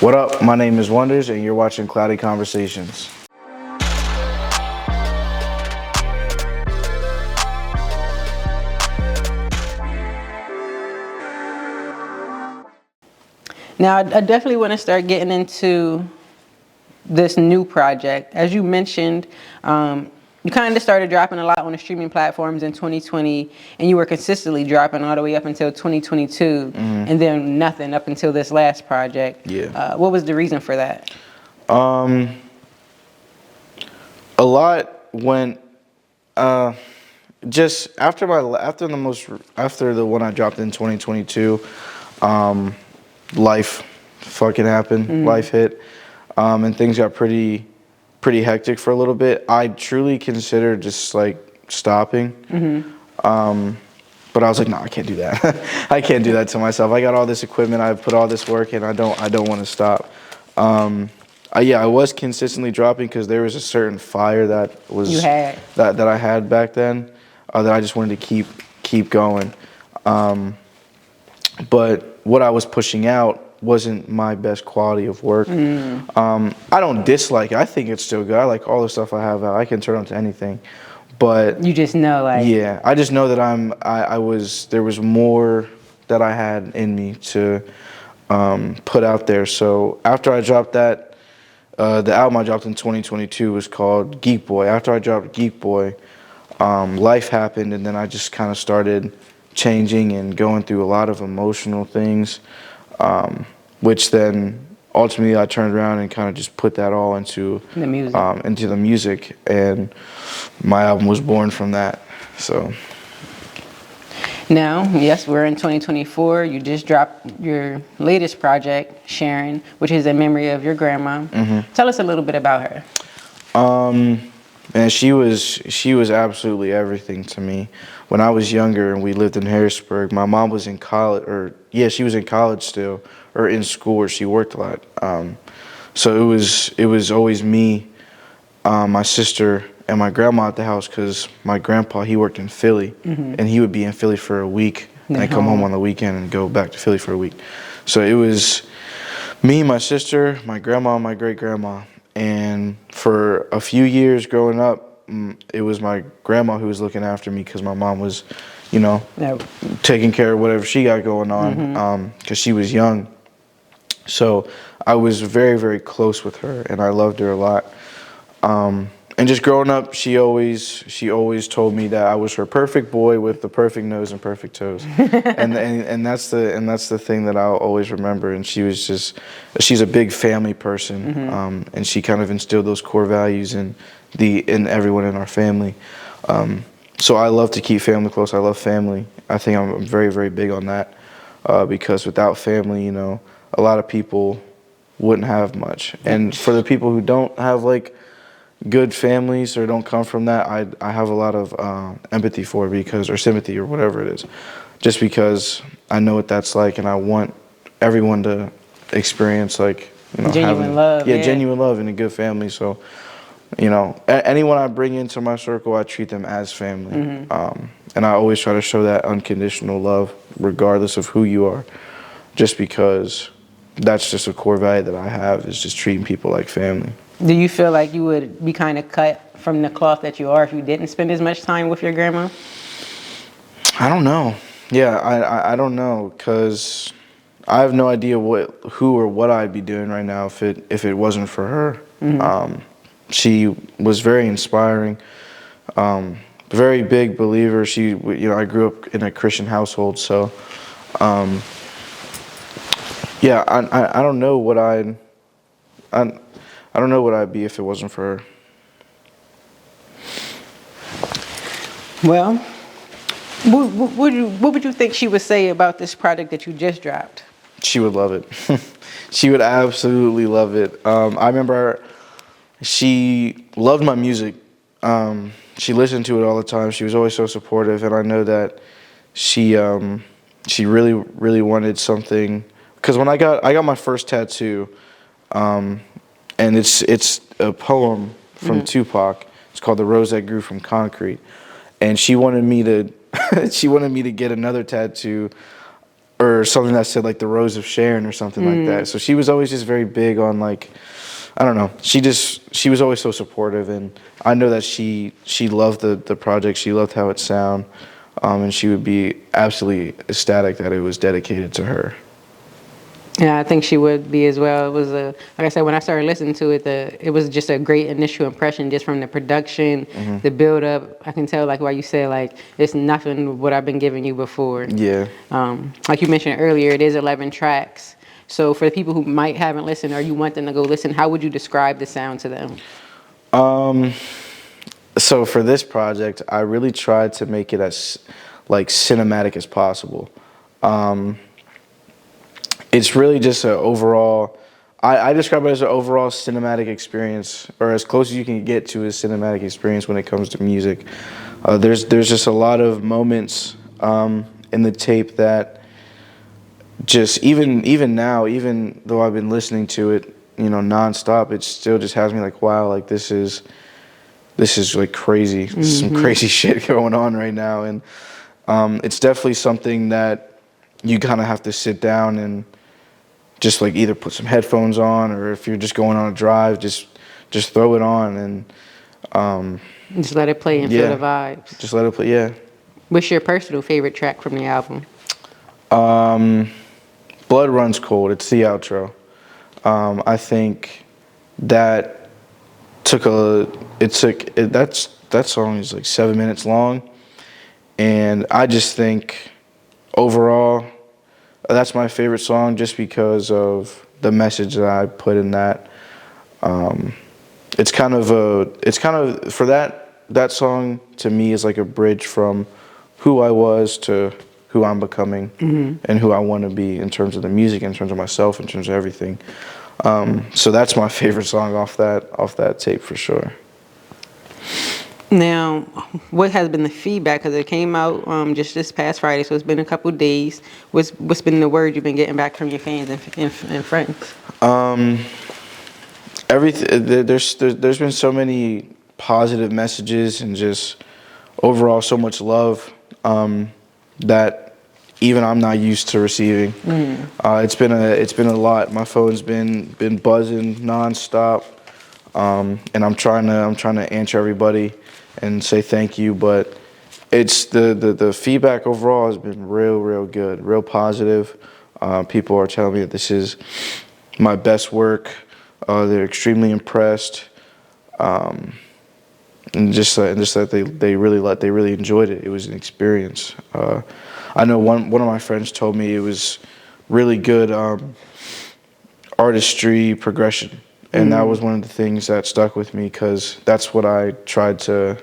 What up? My name is Wondurs, and you're watching Cloudy Conversations. Now, I definitely want to start getting into this new project. As you mentioned, you kind of started dropping a lot on the streaming platforms in 2020, and you were consistently dropping all the way up until 2022, and then nothing up until this last project. Yeah. What was the reason for that? A lot went just after the one I dropped in 2022. Life fucking happened. Life hit, and things got pretty hectic for a little bit. I truly considered just like stopping. But I was like, no, I can't do that. I can't do that to myself. I got all this equipment. I put all this work in. I don't want to stop. I was consistently dropping because there was a certain fire that I had back then that I just wanted to keep going. But what I was pushing out wasn't my best quality of work. I don't dislike it. I think it's still good. I like all the stuff I have out. I can turn on to anything. But You just know, like... yeah, I just know that there was more that I had in me to put out there. So after I dropped that, the album I dropped in 2022 was called Geek Boy. After I dropped Geek Boy, life happened, and then I just kind of started changing and going through a lot of emotional things, which then ultimately I turned around and kind of just put that all into the music, and my album was born from that. So now, yes, we're in 2024. You just dropped your latest project, Sharon, which is in memory of your grandma. Tell us a little bit about her. Man, she was absolutely everything to me. When I was younger and we lived in Harrisburg, my mom was in college, she was in college still, or in school, or she worked a lot. So it was always me, my sister, and my grandma at the house, because my grandpa, he worked in Philly, and he would be in Philly for a week, and come home on the weekend and go back to Philly for a week. So it was me, my sister, my grandma, and my great-grandma. And for a few years growing up, it was my grandma who was looking after me, because my mom was, taking care of whatever she got going on, because she was young. So I was very, very close with her, and I loved her a lot. And just growing up, she always told me that I was her perfect boy with the perfect nose and perfect toes, and that's the thing that I'll always remember. And she's a big family person, and she kind of instilled those core values in everyone in our family. So I love to keep family close. I love family. I think I'm very, very big on that, because without family, a lot of people wouldn't have much. And for the people who don't have like good families or don't come from that, I have a lot of empathy for, or sympathy, or whatever it is, just because I know what that's like, and I want everyone to experience genuine love. Yeah, genuine love in a good family. So anyone I bring into my circle, I treat them as family, and I always try to show that unconditional love regardless of who you are, just because that's just a core value that I have, is just treating people like family. Do you feel like you would be kind of cut from the cloth that you are if you didn't spend as much time with your grandma? I don't know. Yeah, I don't know, because I have no idea who or what I'd be doing right now if it wasn't for her. She was very inspiring, very big believer. I grew up in a Christian household, so I don't know what I don't know what I'd be if it wasn't for her. Well, what would you think she would say about this project that you just dropped? She would love it. She would absolutely love it. I remember she loved my music. She listened to it all the time. She was always so supportive, and I know that she really, really wanted something. Because when I got my first tattoo, and it's a poem from Tupac. It's called "The Rose That Grew from Concrete," and she wanted me to get another tattoo or something that said like the Rose of Sharon or something like that. So she was always just very big on like, I don't know. She was always so supportive, and I know that she loved the project. She loved how it sound, and she would be absolutely ecstatic that it was dedicated to her. Yeah, I think she would be as well. It was like I said, when I started listening to it, it was just a great initial impression, just from the production, the build up. I can tell, like why you said, like it's nothing what I've been giving you before. Yeah. Like you mentioned earlier, it is 11 tracks. So for the people who might haven't listened, or you want them to go listen, how would you describe the sound to them? So for this project, I really tried to make it as like cinematic as possible. It's really just an overall. I describe it as an overall cinematic experience, or as close as you can get to a cinematic experience when it comes to music. There's just a lot of moments in the tape that just even now, even though I've been listening to it, nonstop, it still just has me like, wow, like this is like crazy. This is some crazy shit going on right now, and it's definitely something that you kind of have to sit down and just like either put some headphones on, or if you're just going on a drive, just throw it on and Just let it play and feel the vibes. just let it play. Yeah. What's your personal favorite track from the album? Blood Runs Cold. It's the outro. I think that that song is like 7 minutes long, and I just think overall that's my favorite song just because of the message that I put in that. It's kind of for that song to me is like a bridge from who I was to who I'm becoming, and who I want to be in terms of the music, in terms of myself, in terms of everything. So that's my favorite song off that tape for sure. Now, what has been the feedback? Because it came out just this past Friday, so it's been a couple days. What's been the word you've been getting back from your fans and friends? Everything. There's been so many positive messages and just overall so much love that even I'm not used to receiving. It's been a lot. My phone's been buzzing nonstop, and I'm trying to answer everybody and say thank you, but it's the feedback overall has been real good, real positive. People are telling me that this is my best work. They're extremely impressed, and just that they really enjoyed it. It was an experience. I know one of my friends told me it was really good artistry progression. And that was one of the things that stuck with me, because that's what I tried to.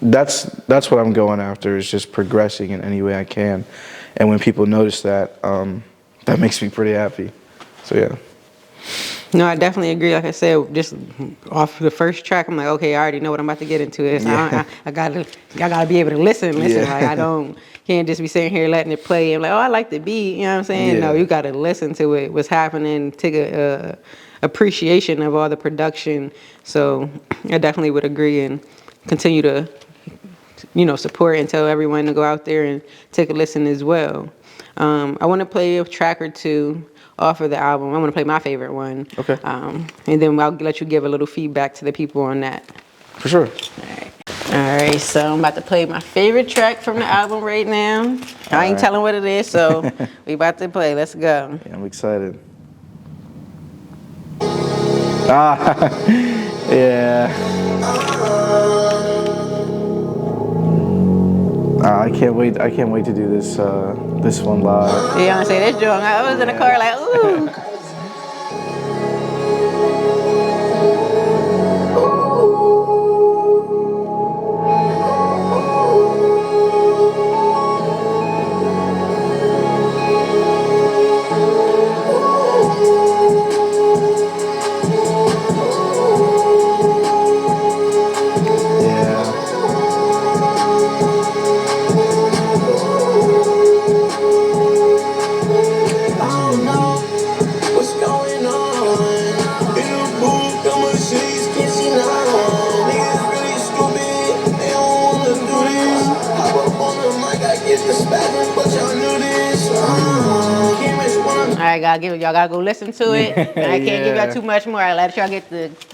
That's what I'm going after, is just progressing in any way I can. And when people notice that, that makes me pretty happy. So yeah. No, I definitely agree. Like I said, just off the first track, I'm like, okay, I already know what I'm about to get into. I gotta be able to listen. Yeah. Like can't just be sitting here letting it play. I'm like, oh, I like the beat. You know what I'm saying? Yeah. No, you gotta listen to it. What's happening? Take a appreciation of all the production. So I definitely would agree and continue to, support and tell everyone to go out there and take a listen as well. I want to play a track or two off of the album. I want to play my favorite one. Okay. And then I'll let you give a little feedback to the people on that. For sure. All right, so I'm about to play my favorite track from the album right now. I ain't telling what it is, so we about to play. Let's go. Yeah, I'm excited. Yeah. I can't wait to do this one live. You know what I'm saying? This joint, I was in the car like, ooh. But y'all knew this. right, y'all gotta go listen to it. I can't give y'all too much more. I let y'all get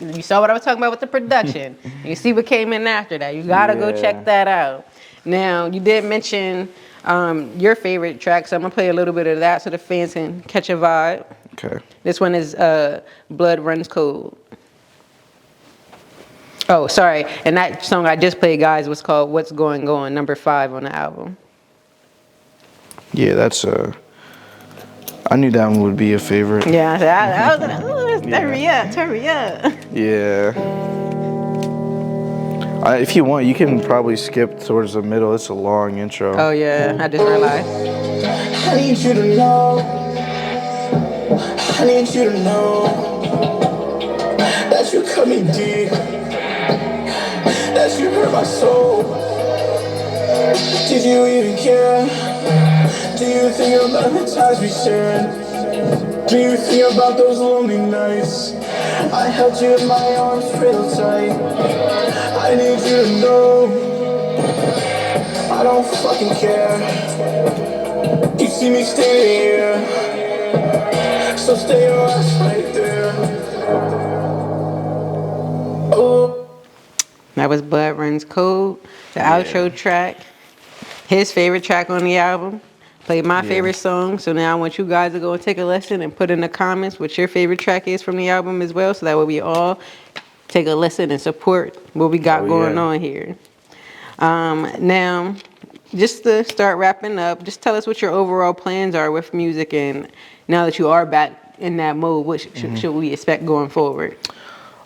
you saw what I was talking about with the production. You see what came in after that. You gotta go check that out. Now, you did mention your favorite track, so I'm gonna play a little bit of that so the fans can catch a vibe. Okay. This one is Blood Runs Cold. Oh, sorry. And that song I just played, guys, was called What's Going On, number 5 on the album. Yeah, that's I knew that one would be a favorite. Yeah, I was like, ooh, turn me up. Yeah. If you want, you can probably skip towards the middle. It's a long intro. Oh, yeah, I just realized. I need you to know, I need you to know that you cut me deep, that you hurt my soul. Did you even care? Do you think about the times we shared? Do you think about those lonely nights? I held you in my arms real tight. I need you to know I don't fucking care. You see me standing here, so stay your ass right there. Oh. That was Blood Runs Cold, the outro track. His favorite track on the album. Played my favorite song. So now I want you guys to go and take a listen and put in the comments what your favorite track is from the album as well. So that way we all take a listen and support what we got going on here. Now, just to start wrapping up, just tell us what your overall plans are with music, and now that you are back in that mode, what should we expect going forward?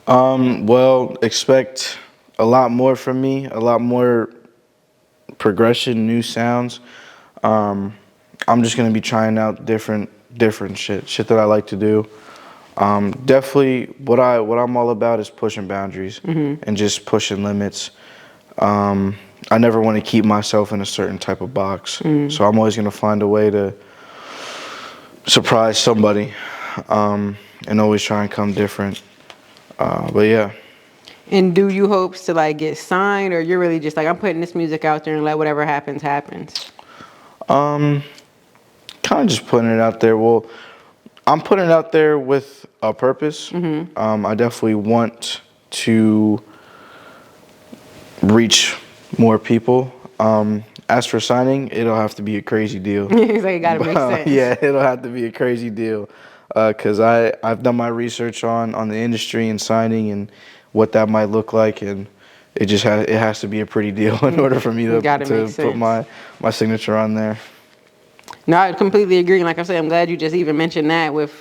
Well, expect a lot more from me, a lot more progression, new sounds. I'm just gonna be trying out different shit that I like to do. Definitely, what I'm all about is pushing boundaries and just pushing limits. I never want to keep myself in a certain type of box, so I'm always gonna find a way to surprise somebody, and always try and come different. But yeah. And do you hopes to like get signed, or you're really just like, I'm putting this music out there and let whatever happens happens? Kind of just putting it out there. Well, I'm putting it out there with a purpose. I definitely want to reach more people. As for signing, it'll have to be a crazy deal. He's like, it gotta make sense. Yeah, it'll have to be a crazy deal. Because I've done my research on the industry and signing and what that might look like, and it has to be a pretty deal in order for me to put my signature on there. No, I completely agree. Like I said, I'm glad you just even mentioned that with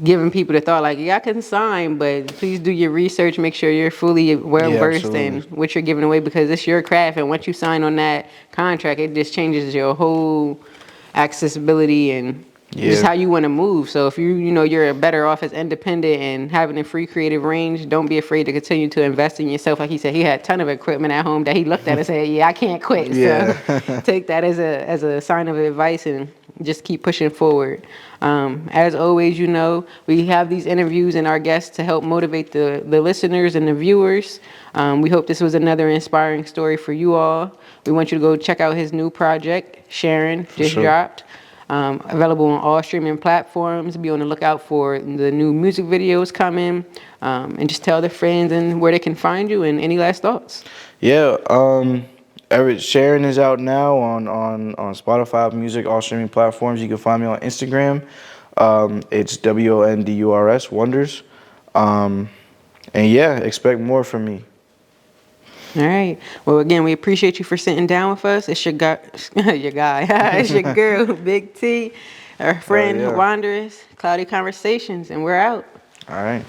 giving people the thought, like, yeah, I can sign, but please do your research. Make sure you're fully well-versed in what you're giving away, because it's your craft. And once you sign on that contract, it just changes your whole accessibility and just how you want to move. So if you're better off as independent and having a free creative range, don't be afraid to continue to invest in yourself. Like he said, he had a ton of equipment at home that he looked at and said, yeah, I can't quit. So take that as a sign of advice and just keep pushing forward. As always, we have these interviews and our guests to help motivate the listeners and the viewers. We hope this was another inspiring story for you all. We want you to go check out his new project, Sharon, just dropped. Available on all streaming platforms. Be on the lookout for the new music videos coming, and just tell their friends and where they can find you. And any last thoughts? Yeah, Sharon is out now on Spotify Music, all streaming platforms. You can find me on Instagram. It's WONDURS, Wondurs. And yeah, expect more from me. All right. Well, again, we appreciate you for sitting down with us. It's your guy, it's your girl, Big T, our friend, Wondurs, Cloudy Conversations, and we're out. All right.